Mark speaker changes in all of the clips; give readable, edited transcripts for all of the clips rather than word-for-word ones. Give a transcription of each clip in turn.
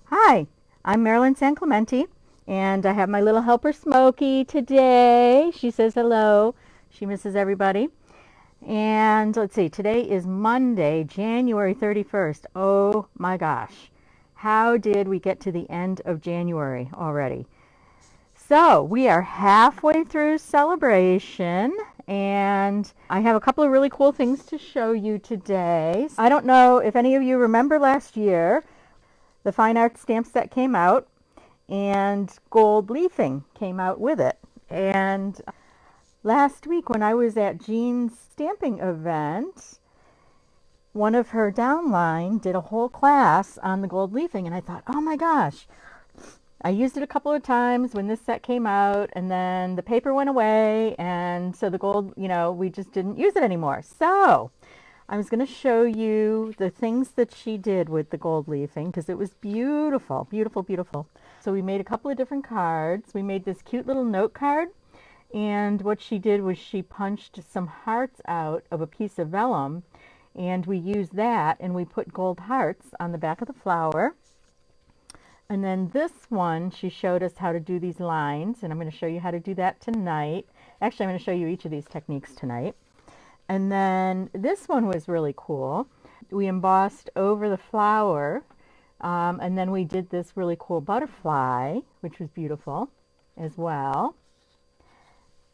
Speaker 1: Hi, I'm Marilyn San Clemente, and I have my little helper Smokey today. She says hello. She misses everybody. And let's see, today is Monday, January 31st. Oh my gosh. How did we get to the end of January already? So we are halfway through celebration, and I have a couple of really cool things to show you today. I don't know if any of you remember last year, the fine art stamp set came out, and Gold Leafing came out with it. And last week when I was at Jean's stamping event, one of her downline did a whole class on the gold leafing, and I thought, oh my gosh, I used it a couple of times when this set came out, and then the paper went away, and so the gold, we just didn't use it anymore. So I was going to show you the things that she did with the gold leafing because it was beautiful, beautiful, beautiful. So we made a couple of different cards. We made this cute little note card, and what she did was she punched some hearts out of a piece of vellum, and we used that, and we put gold hearts on the back of the flower. And then this one, she showed us how to do these lines, and I'm going to show you how to do that tonight. Actually, I'm going to show you each of these techniques tonight. And then this one was really cool. We embossed over the flower, and then we did this really cool butterfly, which was beautiful as well.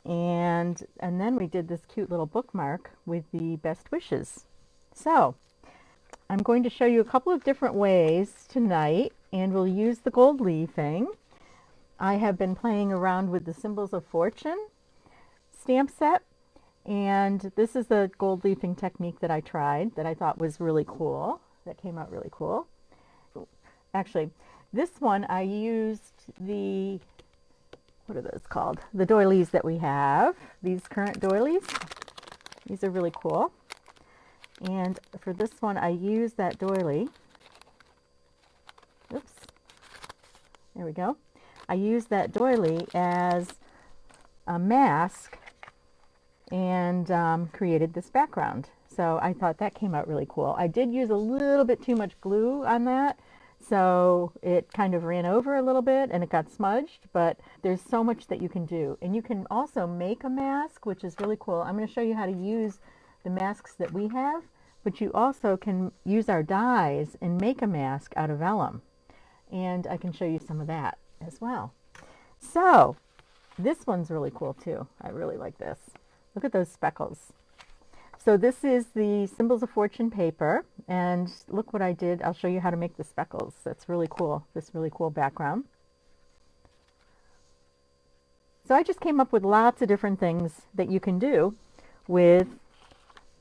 Speaker 1: And then we did this cute little bookmark with the best wishes. So I'm going to show you a couple of different ways tonight, and we'll use the gold leafing. I have been playing around with the Symbols of Fortune stamp set, and this is the gold leafing technique that I tried that I thought was really cool, that came out really cool. Actually, this one I used the, what are those called? The doilies that we have, these current doilies. These are really cool. And for this one, I used that doily. Oops. There we go. I used that doily as a mask and created this background. So I thought that came out really cool. I did use a little bit too much glue on that, so it kind of ran over a little bit and it got smudged, but there's so much that you can do. And you can also make a mask, which is really cool. I'm going to show you how to use the masks that we have, but you also can use our dies and make a mask out of vellum. And I can show you some of that as well. So this one's really cool too. I really like this. Look at those speckles. So this is the Symbols of Fortune paper, and look what I did. I'll show you how to make the speckles. That's really cool, this really cool background. So I just came up with lots of different things that you can do with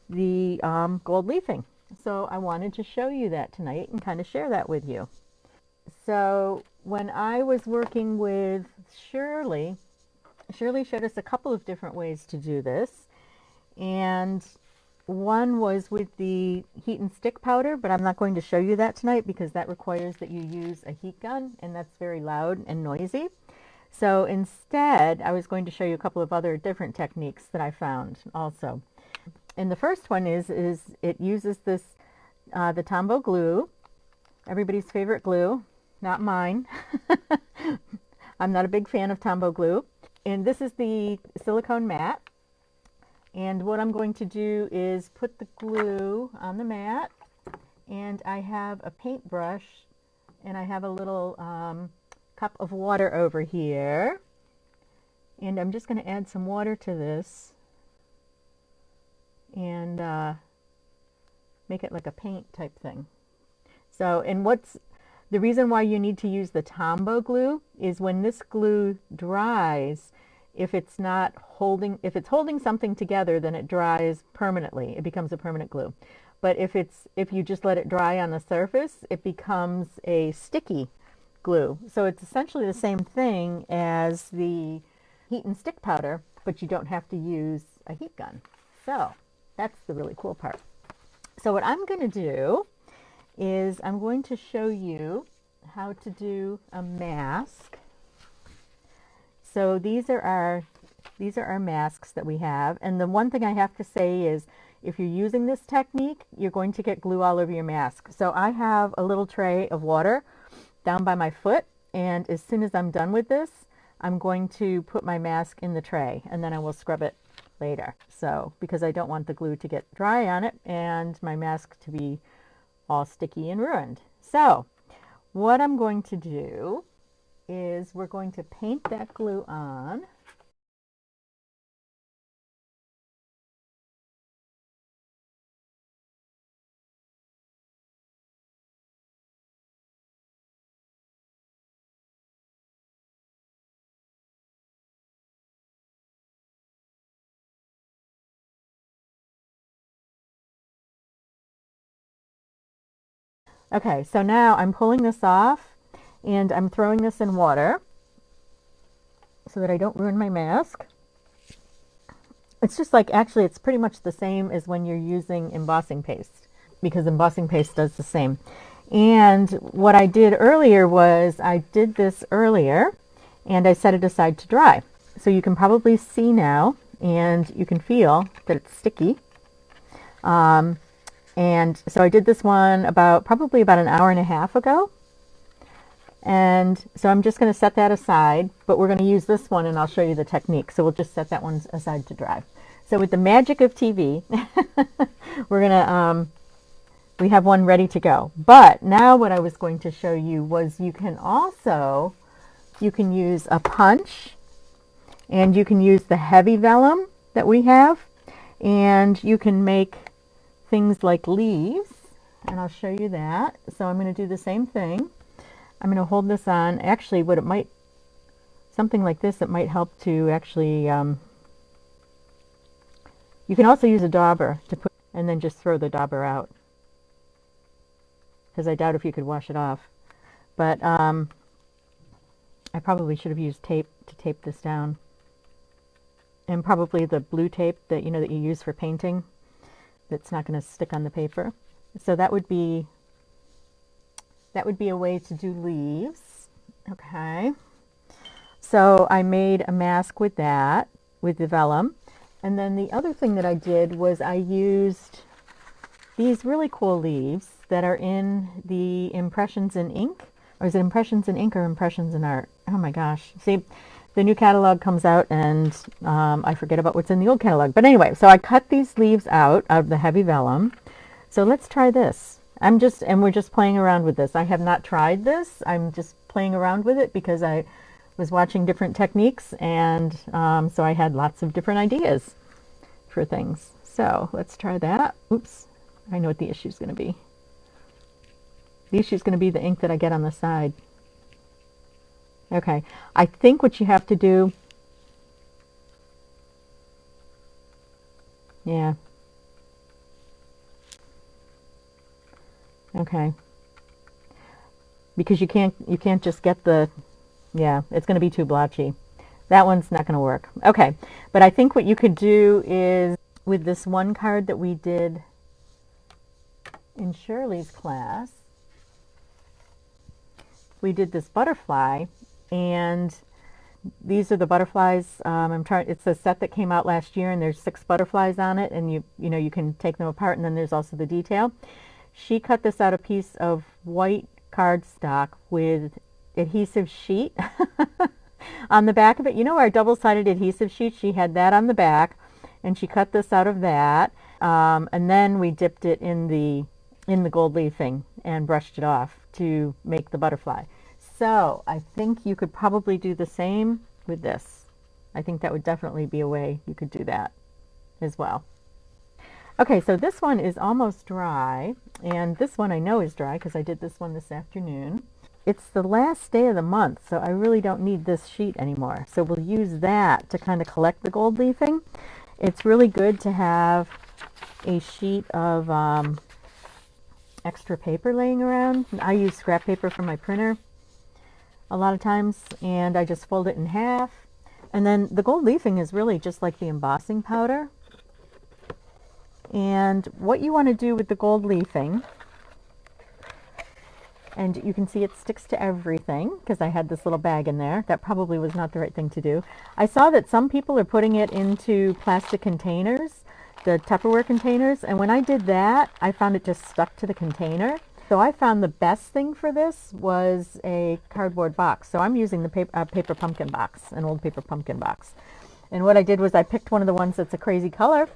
Speaker 1: the gold leafing. So I wanted to show you that tonight and kind of share that with you. So when I was working with Shirley showed us a couple of different ways to do this, and one was with the heat and stick powder, but I'm not going to show you that tonight because that requires that you use a heat gun, and that's very loud and noisy. So instead, I was going to show you a couple of other different techniques that I found also. And the first one is it uses this, the Tombow Glue, everybody's favorite glue, not mine. I'm not a big fan of Tombow Glue. And this is the silicone mat. And what I'm going to do is put the glue on the mat, and I have a paintbrush, and I have a little cup of water over here. And I'm just going to add some water to this and make it like a paint type thing. So, and what's the reason why you need to use the Tombow glue is when this glue dries, if it's holding something together, then it dries permanently. It becomes a permanent glue. But if you just let it dry on the surface, it becomes a sticky glue. So it's essentially the same thing as the heat and stick powder, but you don't have to use a heat gun. So that's the really cool part. So what I'm going to do is I'm going to show you how to do a mask. So these are our masks that we have, and the one thing I have to say is if you're using this technique, you're going to get glue all over your mask. So I have a little tray of water, down by my foot, and as soon as I'm done with this, I'm going to put my mask in the tray, and then I will scrub it later. So, because I don't want the glue to get dry on it and my mask to be all sticky and ruined. So, what I'm going to do is we're going to paint that glue on. Okay, so now I'm pulling this off and I'm throwing this in water so that I don't ruin my mask. It's just like, actually, it's pretty much the same as when you're using embossing paste, because embossing paste does the same. And what I did earlier was I did this earlier and I set it aside to dry. So you can probably see now and you can feel that it's sticky. And so I did this one probably about an hour and a half ago. And so I'm just going to set that aside, but we're going to use this one and I'll show you the technique. So we'll just set that one aside to dry. So with the magic of TV, we're going to, we have one ready to go. But now what I was going to show you was you can use a punch, and you can use the heavy vellum that we have, and you can make things like leaves, and I'll show you that. So I'm going to do the same thing. I'm going to hold this on. Actually, something like this, it might help to actually, you can also use a dauber to put, and then just throw the dauber out, because I doubt if you could wash it off. But I probably should have used tape to tape this down, and probably the blue tape that that you use for painting, that's not going to stick on the paper. So that would be a way to do leaves. Okay, so I made a mask with that, with the vellum. And then the other thing that I did was I used these really cool leaves that are in the Impressions in Ink. Or is it Impressions in Ink or Impressions in Art? Oh my gosh. See, the new catalog comes out and I forget about what's in the old catalog. But anyway, so I cut these leaves out of the heavy vellum. So let's try this. We're just playing around with this. I have not tried this. I'm just playing around with it because I was watching different techniques, and so I had lots of different ideas for things. So let's try that. Oops, I know what the issue is going to be. The issue is going to be the ink that I get on the side. Okay, I think what you have to do, yeah. Okay. Because you can't just get yeah, it's going to be too blotchy. That one's not going to work. Okay, but I think what you could do is, with this one card that we did in Shirley's class, we did this butterfly, and these are the butterflies. It's a set that came out last year, and there's 6 butterflies on it, and you can take them apart, and then there's also the detail. She cut this out a piece of white cardstock with adhesive sheet on the back of it. Our double-sided adhesive sheet, she had that on the back, and she cut this out of that, and then we dipped it in the gold leafing and brushed it off to make the butterfly. So I think you could probably do the same with this. I think that would definitely be a way you could do that as well. Okay, so this one is almost dry, and this one I know is dry because I did this one this afternoon. It's the last day of the month, so I really don't need this sheet anymore. So we'll use that to kind of collect the gold leafing. It's really good to have a sheet of extra paper laying around. I use scrap paper from my printer a lot of times, and I just fold it in half. And then the gold leafing is really just like the embossing powder. And what you want to do with the gold leafing, and you can see it sticks to everything because I had this little bag in there. That probably was not the right thing to do. I saw that some people are putting it into plastic containers, the Tupperware containers, and when I did that, I found it just stuck to the container. So I found the best thing for this was a cardboard box. So I'm using the paper pumpkin box, an old paper pumpkin box. And what I did was I picked one of the ones that's a crazy color.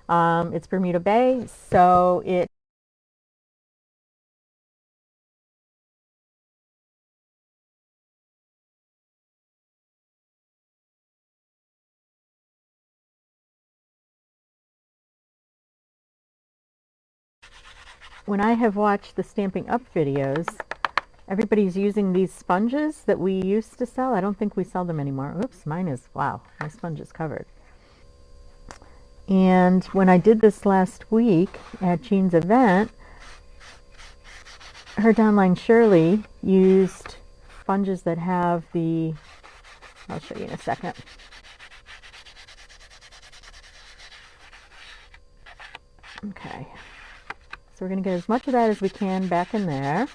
Speaker 1: It's Bermuda Bay, so it when I have watched the Stamping Up videos, everybody's using these sponges that we used to sell. I don't think we sell them anymore. Oops, mine is, wow, my sponge is covered. And when I did this last week at Jean's event, her downline Shirley used sponges that have the, I'll show you in a second. Okay, so we're going to get as much of that as we can back in there.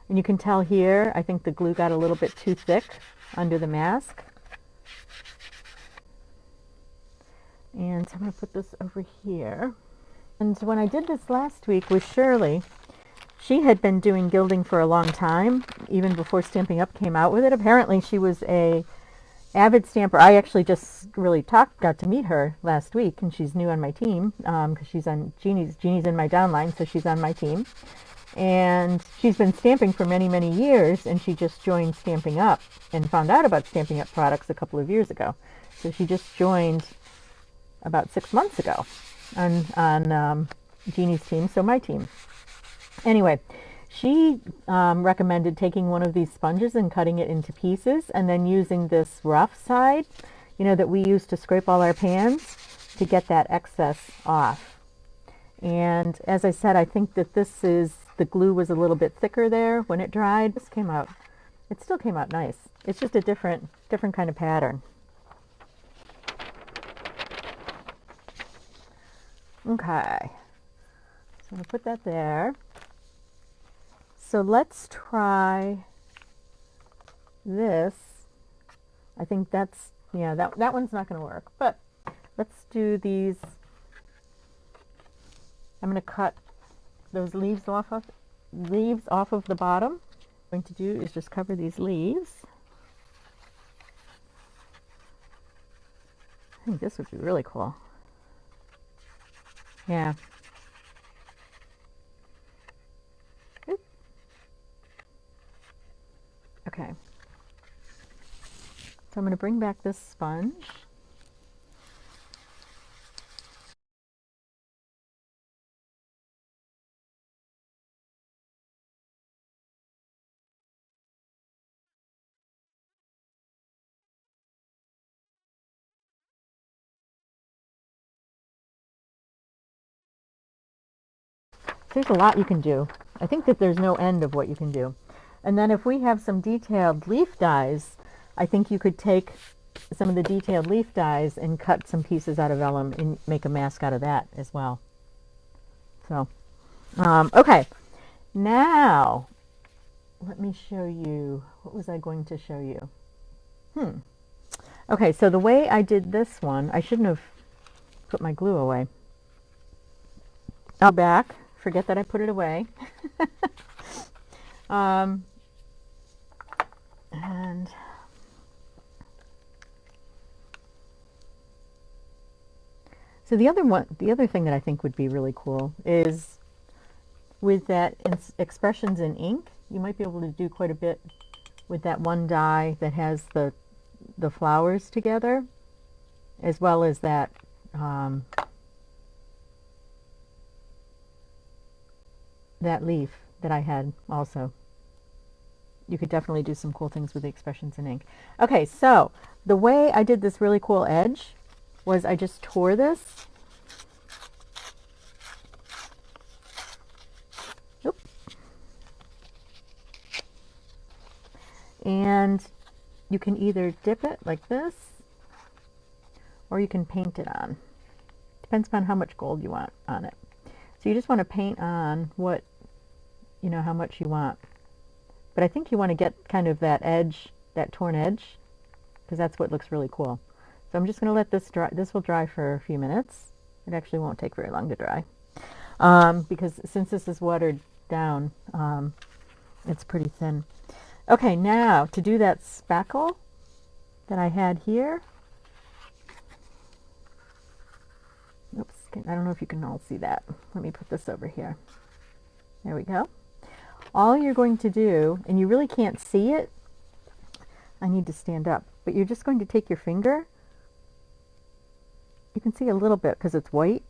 Speaker 1: And you can tell here, I think the glue got a little bit too thick under the mask. And so I'm going to put this over here. And when I did this last week with Shirley, she had been doing gilding for a long time, even before Stamping Up came out with it. Apparently she was a avid stamper. I actually just really got to meet her last week, and she's new on my team because she's on Jeannie's in my downline, so she's on my team. And she's been stamping for many, many years, and she just joined Stamping Up and found out about Stamping Up products a couple of years ago. So she just joined about 6 months ago on Jeannie's team, so my team. Anyway, she recommended taking one of these sponges and cutting it into pieces and then using this rough side, you know, that we use to scrape all our pans to get that excess off. And as I said, I think that the glue was a little bit thicker there when it dried. This came out, it still came out nice. It's just a different kind of pattern. Okay, so I'm going to put that there. So let's try this. I think that's, yeah, that one's not going to work, but let's do these. I'm going to cut those leaves off of the bottom. What I'm going to do is just cover these leaves. I think this would be really cool. Yeah. Oop. Okay. So I'm going to bring back this sponge. There's a lot you can do. I think that there's no end of what you can do. And then if we have some detailed leaf dies, I think you could take some of the detailed leaf dies and cut some pieces out of vellum and make a mask out of that as well. So, okay. Now, let me show you, what was I going to show you? Okay, so the way I did this one, I shouldn't have put my glue away. I'll back. Forget that I put it away. And so the other thing that I think would be really cool is with that expressions in ink, you might be able to do quite a bit with that one die that has the flowers together, as well as that that leaf that I had also. You could definitely do some cool things with the expressions in ink. Okay, so the way I did this really cool edge was I just tore this. Oop. And you can either dip it like this, or you can paint it on. Depends upon how much gold you want on it. So you just want to paint on what, you know, how much you want. But I think you want to get kind of that edge, that torn edge, because that's what looks really cool. So I'm just going to let this dry. This will dry for a few minutes. It actually won't take very long to dry. Because since this is water down. It's pretty thin. Okay, now to do that speckle that I had here. Oops, I don't know if you can all see that. Let me put this over here. There we go. All you're going to do, and you really can't see it, I need to stand up, but you're just going to take your finger. You can see a little bit because it's white.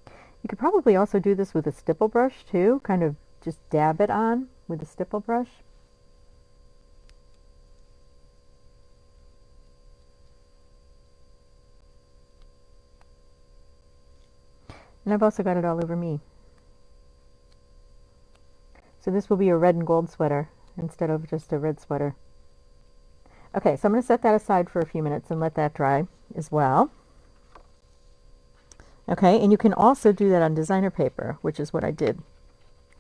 Speaker 1: You could probably also do this with a stipple brush too, kind of just dab it on with a stipple brush. And I've also got it all over me. So this will be a red and gold sweater instead of just a red sweater. Okay, so I'm going to set that aside for a few minutes and let that dry as well. Okay, and you can also do that on designer paper, which is what I did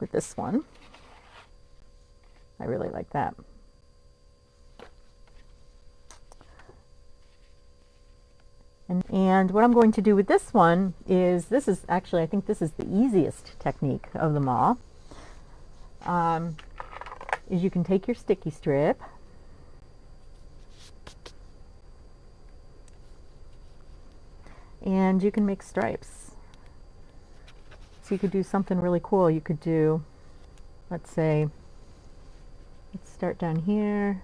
Speaker 1: with this one. I really like that. And what I'm going to do with this one is, I think this is the easiest technique of them all, is you can take your sticky strip and you can make stripes. So you could do something really cool. You could do, let's say, let's start down here.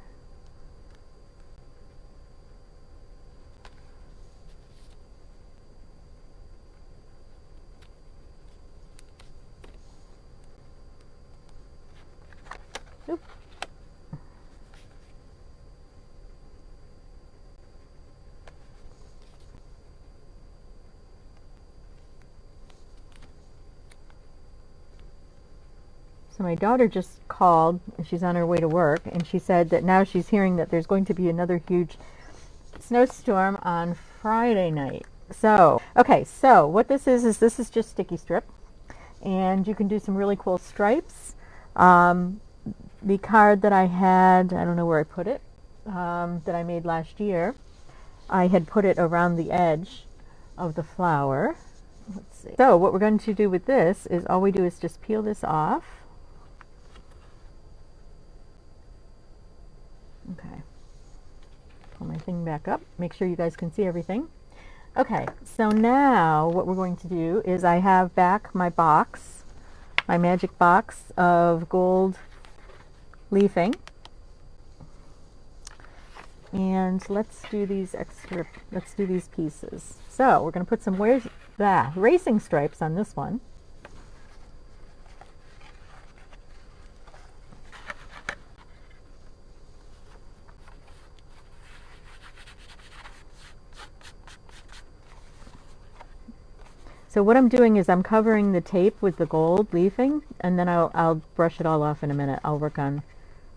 Speaker 1: Oop. So my daughter just called, and she's on her way to work, and she said that now she's hearing that there's going to be another huge snowstorm on Friday night. So, okay, so what this is this is just sticky strip, and you can do some really cool stripes. The card that I had, I don't know where I put it, that I made last year, I had put it around the edge of the flower. Let's see. So what we're going to do with this is all we do is just peel this off. Okay. Pull my thing back up. Make sure you guys can see everything. Okay, so now what we're going to do is I have back my box, my magic box of gold leafing. And let's do these pieces. So we're going to put some racing stripes on this one. So what I'm doing is I'm covering the tape with the gold leafing, and then I'll brush it all off in a minute. I'll work on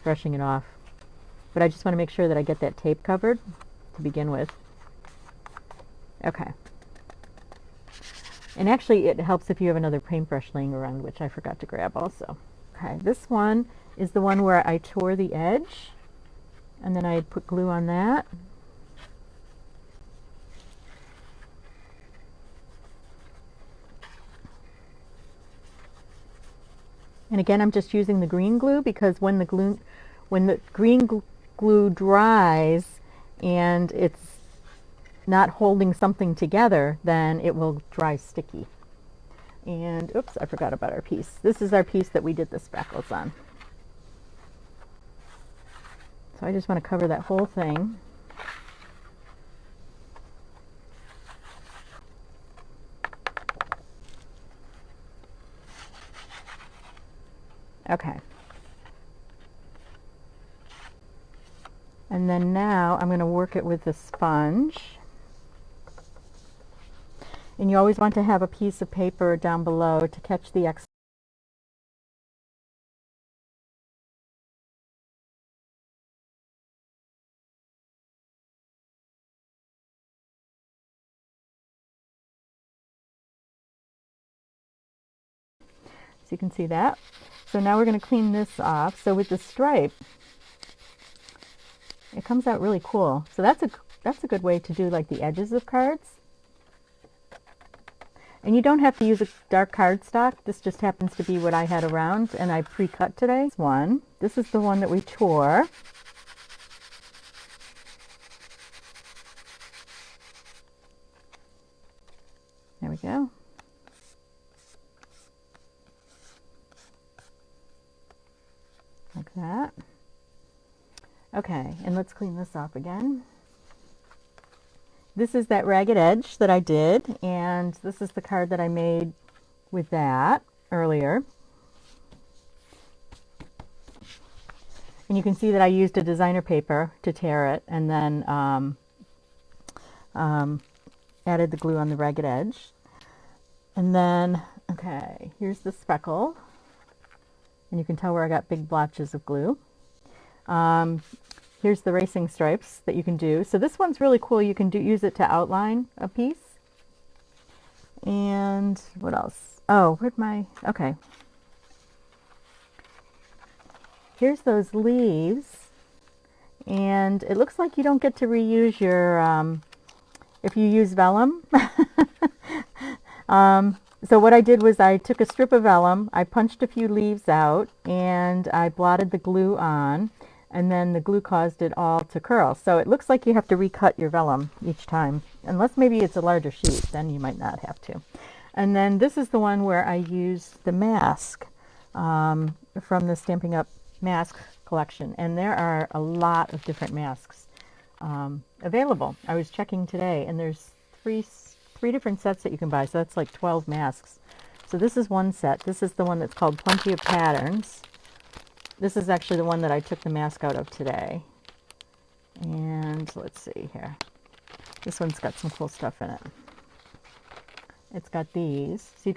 Speaker 1: brushing it off. But I just want to make sure that I get that tape covered to begin with. Okay. And actually it helps if you have another paintbrush laying around, which I forgot to grab also. Okay, this one is the one where I tore the edge, and then I put glue on that. And again, I'm just using the green glue because when the green glue dries and it's not holding something together, then it will dry sticky. And oops, I forgot about our piece. This is our piece that we did the speckles on. So I just want to cover that whole thing. Okay. And then now I'm going to work it with the sponge. And you always want to have a piece of paper down below to catch the excess. So you can see that. So now we're going to clean this off. So with the stripe, it comes out really cool. So that's a good way to do like the edges of cards. And you don't have to use a dark cardstock. This just happens to be what I had around, and I pre-cut today. This is the one that we tore. There we go. Like that. Okay, and let's clean this off again. This is that ragged edge that I did, and this is the card that I made with that earlier. And you can see that I used a designer paper to tear it, and then added the glue on the ragged edge. And then, okay, here's the speckle. And you can tell where I got big blotches of glue. Here's the racing stripes that you can do. So this one's really cool. You can use it to outline a piece. And what else? Oh, okay. Here's those leaves. And it looks like you don't get to reuse your, if you use vellum. So what I did was I took a strip of vellum, I punched a few leaves out, and I blotted the glue on, and then the glue caused it all to curl. So it looks like you have to recut your vellum each time, unless maybe it's a larger sheet, then you might not have to. And then this is the one where I used the mask from the Stampin' Up! Mask collection, and there are a lot of different masks available. I was checking today, and there's three different sets that you can buy, so that's like 12 masks. So this is one set. This is the one that's called Plenty of Patterns. This is actually the one that I took the mask out of today. And let's see here. This one's got some cool stuff in it. It's got these. So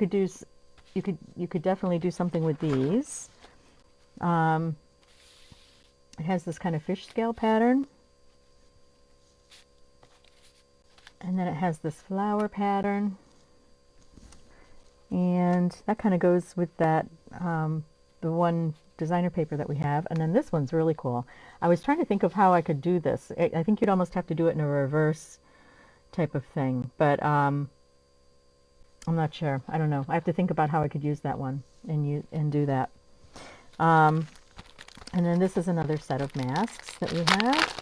Speaker 1: you could definitely do something with these. It has this kind of fish scale pattern. And then it has this flower pattern. And that kind of goes with that, the one designer paper that we have. And then this one's really cool. I was trying to think of how I could do this. I think you'd almost have to do it in a reverse type of thing. But I'm not sure. I don't know. I have to think about how I could use that one and do that. And then this is another set of masks that we have.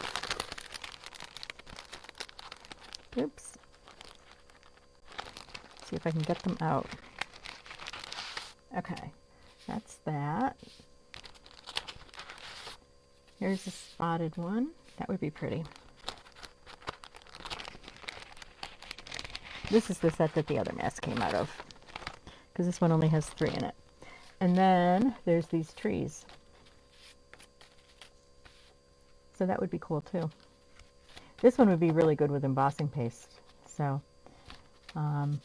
Speaker 1: Oops. See if I can get them out. Okay, that's that. Here's a spotted one. That would be pretty. This is the set that the other mask came out of, because this one only has 3 in it. And then there's these trees. So that would be cool too. This one would be really good with embossing paste. So, and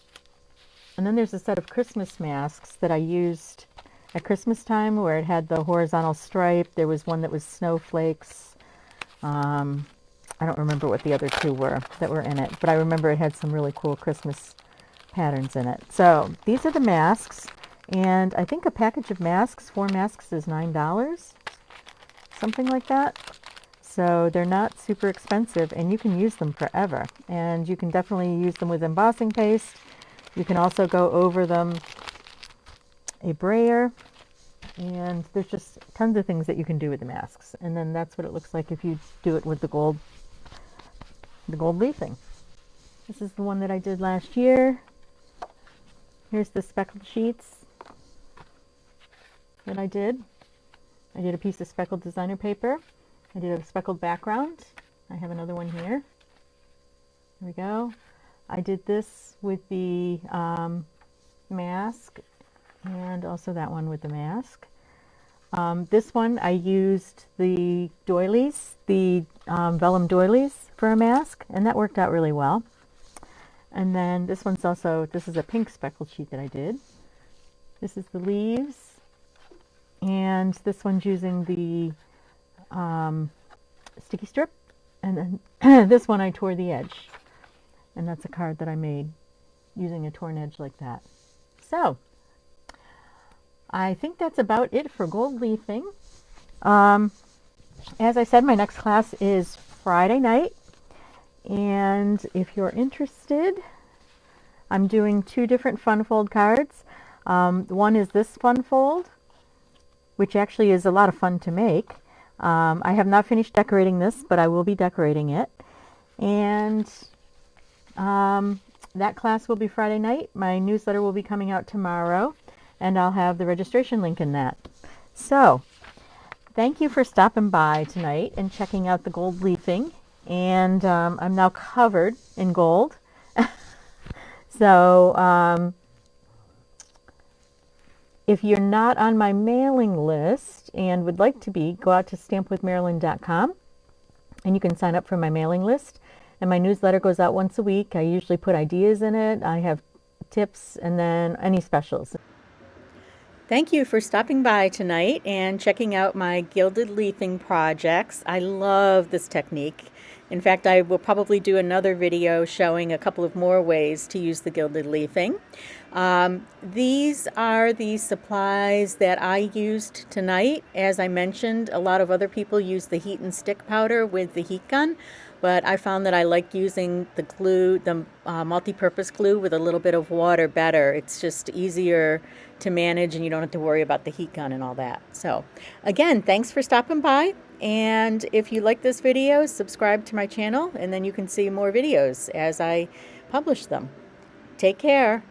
Speaker 1: then there's a set of Christmas masks that I used at Christmas time, where it had the horizontal stripe. There was one that was snowflakes. I don't remember what the other 2 were that were in it, but I remember it had some really cool Christmas patterns in it. So these are the masks, and I think a package of masks, 4 masks, is $9, something like that. So they're not super expensive, and you can use them forever. And you can definitely use them with embossing paste. You can also go over them a brayer, and there's just tons of things that you can do with the masks. And then that's what it looks like if you do it with the gold leafing. This is the one that I did last year. Here's the speckled sheets that I did. I did a piece of speckled designer paper. I did a speckled background. I have another one here. There we go. I did this with the mask, and also that one with the mask. This one I used the doilies, the vellum doilies for a mask, and that worked out really well. And then this one's also, this is a pink speckled sheet that I did. This is the leaves, and this one's using the sticky strip, and then this one I tore the edge, and that's a card that I made using a torn edge like that. So I think that's about it for gold leafing. As I said, my next class is Friday night, and if you're interested, I'm doing 2 different fun fold cards. One is this fun fold, which actually is a lot of fun to make. I have not finished decorating this, but I will be decorating it. And that class will be Friday night. My newsletter will be coming out tomorrow, and I'll have the registration link in that. So, thank you for stopping by tonight and checking out the gold leafing. And I'm now covered in gold. So, if you're not on my mailing list and would like to be, go out to stampwithmarilyn.com and you can sign up for my mailing list. And my newsletter goes out once a week. I usually put ideas in it. I have tips and then any specials. Thank you for stopping by tonight and checking out my Gilded Leafing projects. I love this technique. In fact, I will probably do another video showing a couple of more ways to use the Gilded Leafing. These are the supplies that I used tonight. As I mentioned, a lot of other people use the heat and stick powder with the heat gun, but I found that I like using the glue, the multi-purpose glue with a little bit of water better. It's just easier to manage and you don't have to worry about the heat gun and all that. So again, thanks for stopping by. And if you like this video, subscribe to my channel and then you can see more videos as I publish them. Take care.